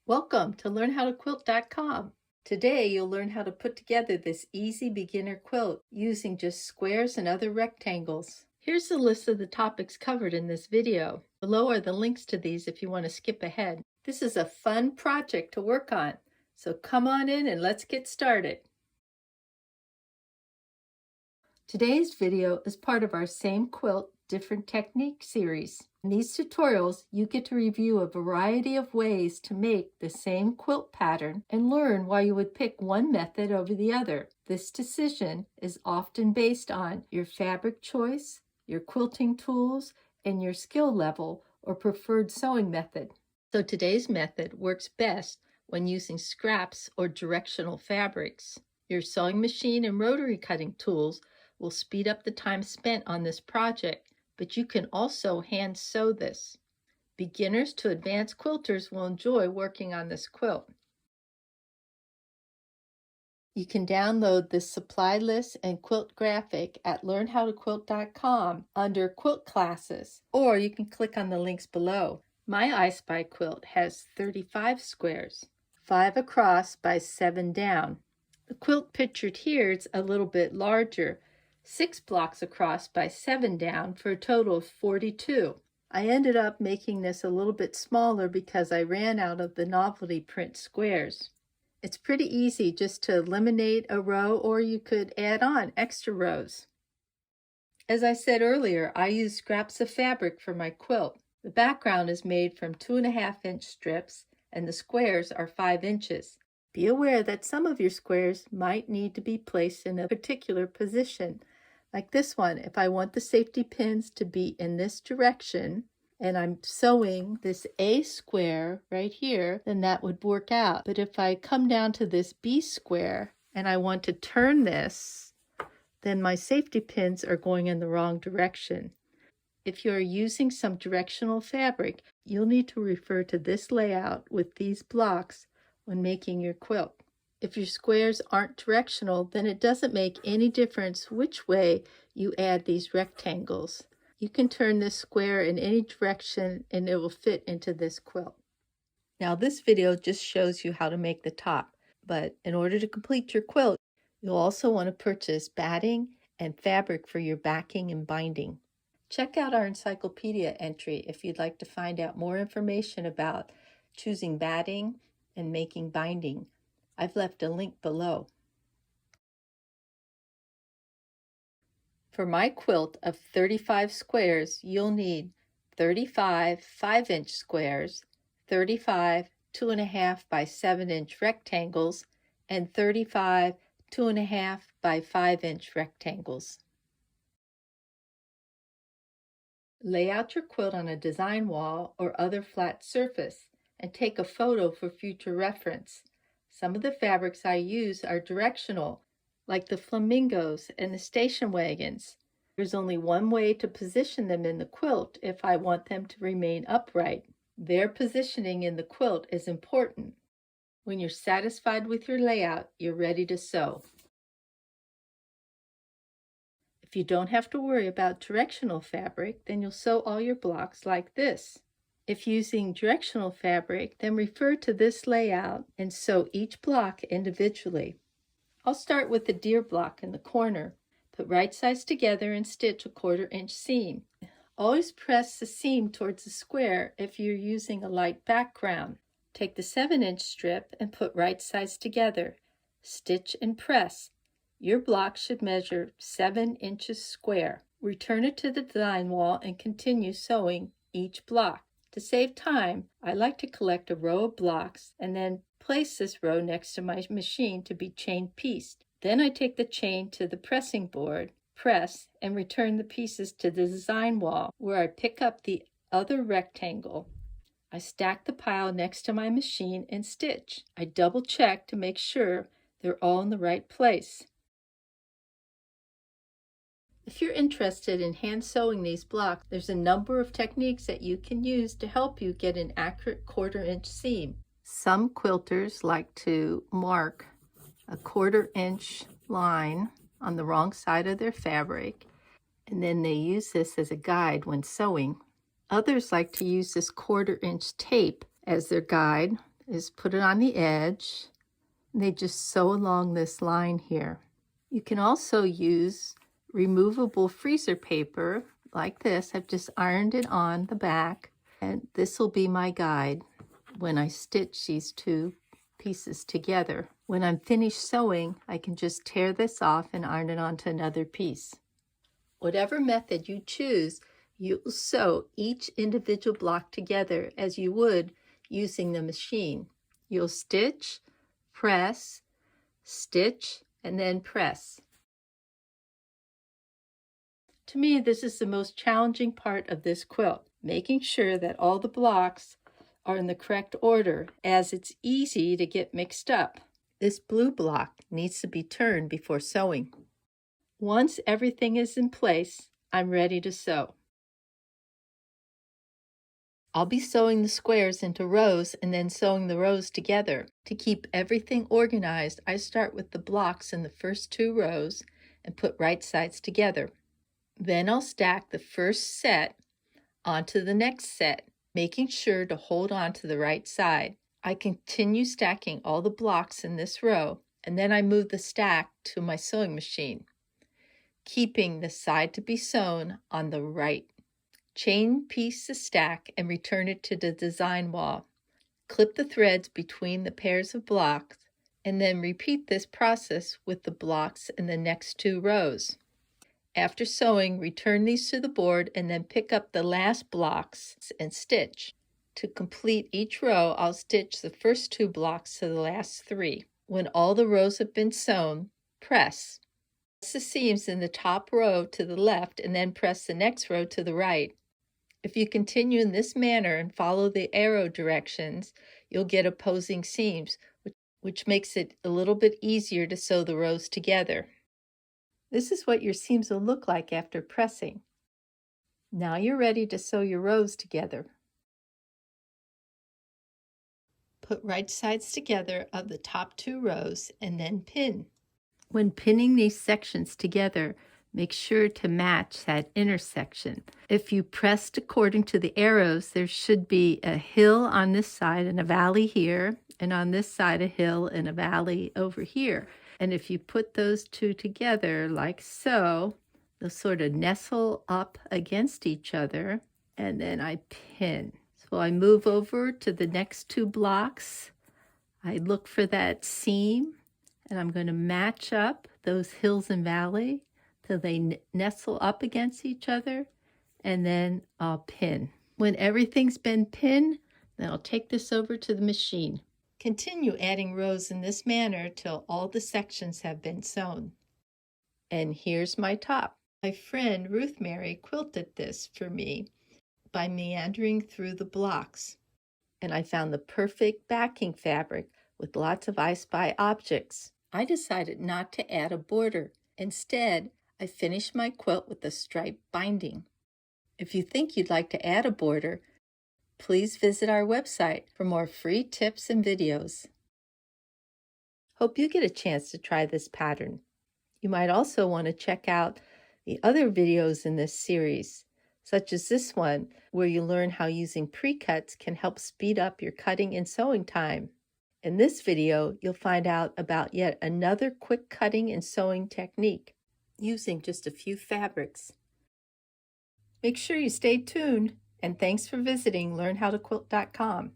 Welcome to learnhowtoquilt.com. Today you'll learn how to put together this easy beginner quilt using just squares and other rectangles. Here's the list of the topics covered in this video. Below are the links to these if you want to skip ahead. This is a fun project to work on, so come on in and let's get started. Today's video is part of our Same Quilt, Different Technique series. In these tutorials, you get to review a variety of ways to make the same quilt pattern and learn why you would pick one method over the other. This decision is often based on your fabric choice, your quilting tools, and your skill level or preferred sewing method. So today's method works best when using scraps or directional fabrics. Your sewing machine and rotary cutting tools will speed up the time spent on this project, but you can also hand sew this. Beginners to advanced quilters will enjoy working on this quilt. You can download this supply list and quilt graphic at learnhowtoquilt.com under quilt classes, or you can click on the links below. My I Spy quilt has 35 squares, 5 across by 7 down. The quilt pictured here is a little bit larger, 6 blocks across by 7 down for a total of 42. I ended up making this a little bit smaller because I ran out of the novelty print squares. It's pretty easy just to eliminate a row, or you could add on extra rows. As I said earlier, I use scraps of fabric for my quilt. The background is made from 2.5-inch strips and the squares are 5 inches. Be aware that some of your squares might need to be placed in a particular position. Like this one, if I want the safety pins to be in this direction and I'm sewing this A square right here, then that would work out. But if I come down to this B square and I want to turn this, then my safety pins are going in the wrong direction. If you're using some directional fabric, you'll need to refer to this layout with these blocks when making your quilt. If your squares aren't directional, then it doesn't make any difference which way you add these rectangles. You can turn this square in any direction and it will fit into this quilt. Now this video just shows you how to make the top, but in order to complete your quilt, you'll also want to purchase batting and fabric for your backing and binding. Check out our encyclopedia entry if you'd like to find out more information about choosing batting and making binding. I've left a link below. For my quilt of 35 squares, you'll need 35 5-inch squares, 35 2.5 by 7-inch rectangles, and 35 2.5 by 5-inch rectangles. Lay out your quilt on a design wall or other flat surface and take a photo for future reference. Some of the fabrics I use are directional, like the flamingos and the station wagons. There's only one way to position them in the quilt if I want them to remain upright. Their positioning in the quilt is important. When you're satisfied with your layout, you're ready to sew. If you don't have to worry about directional fabric, then you'll sew all your blocks like this. If using directional fabric, then refer to this layout and sew each block individually. I'll start with the deer block in the corner. Put right sides together and stitch a 1/4-inch seam. Always press the seam towards the square if you're using a light background. Take the 7-inch strip and put right sides together. Stitch and press. Your block should measure 7 inches square. Return it to the design wall and continue sewing each block. To save time, I like to collect a row of blocks and then place this row next to my machine to be chain pieced. Then I take the chain to the pressing board, press, and return the pieces to the design wall where I pick up the other rectangle. I stack the pile next to my machine and stitch. I double check to make sure they're all in the right place. If you're interested in hand sewing these blocks, there's a number of techniques that you can use to help you get an accurate 1/4-inch seam. Some quilters like to mark a 1/4-inch line on the wrong side of their fabric, and then they use this as a guide when sewing. Others like to use this 1/4-inch tape as their guide. is put it on the edge. And they just sew along this line here. You can also use removable freezer paper like this. I've just ironed it on the back, and this will be my guide when I stitch these two pieces together. When I'm finished sewing, I can just tear this off and iron it onto another piece. Whatever method you choose, you'll sew each individual block together as you would using the machine. You'll stitch, press, stitch, and then press. To me, this is the most challenging part of this quilt, making sure that all the blocks are in the correct order, as it's easy to get mixed up. This blue block needs to be turned before sewing. Once everything is in place, I'm ready to sew. I'll be sewing the squares into rows and then sewing the rows together. To keep everything organized, I start with the blocks in the first 2 rows and put right sides together. Then I'll stack the first set onto the next set, making sure to hold on to the right side. I continue stacking all the blocks in this row, and then I move the stack to my sewing machine, keeping the side to be sewn on the right. Chain piece the stack and return it to the design wall. Clip the threads between the pairs of blocks, and then repeat this process with the blocks in the next 2 rows. After sewing, return these to the board and then pick up the last blocks and stitch. To complete each row, I'll stitch the first 2 blocks to the last 3. When all the rows have been sewn, press. Press the seams in the top row to the left and then press the next row to the right. If you continue in this manner and follow the arrow directions, you'll get opposing seams, which makes it a little bit easier to sew the rows together. This is what your seams will look like after pressing. Now you're ready to sew your rows together. Put right sides together of the top 2 rows and then pin. When pinning these sections together, make sure to match that intersection. If you pressed according to the arrows, there should be a hill on this side and a valley here, and on this side a hill and a valley over here. And if you put those 2 together like so, they'll sort of nestle up against each other, and then I pin. So I move over to the next 2 blocks. I look for that seam, and I'm going to match up those hills and valley till they nestle up against each other, and then I'll pin. When everything's been pinned, then I'll take this over to the machine. Continue adding rows in this manner till all the sections have been sewn. And here's my top. My friend Ruth Mary quilted this for me by meandering through the blocks. And I found the perfect backing fabric with lots of I Spy objects. I decided not to add a border. Instead, I finished my quilt with a striped binding. If you think you'd like to add a border, please visit our website for more free tips and videos. Hope you get a chance to try this pattern. You might also want to check out the other videos in this series, such as this one, where you learn how using precuts can help speed up your cutting and sewing time. In this video, you'll find out about yet another quick cutting and sewing technique using just a few fabrics. Make sure you stay tuned, and thanks for visiting LearnHowToQuilt.com.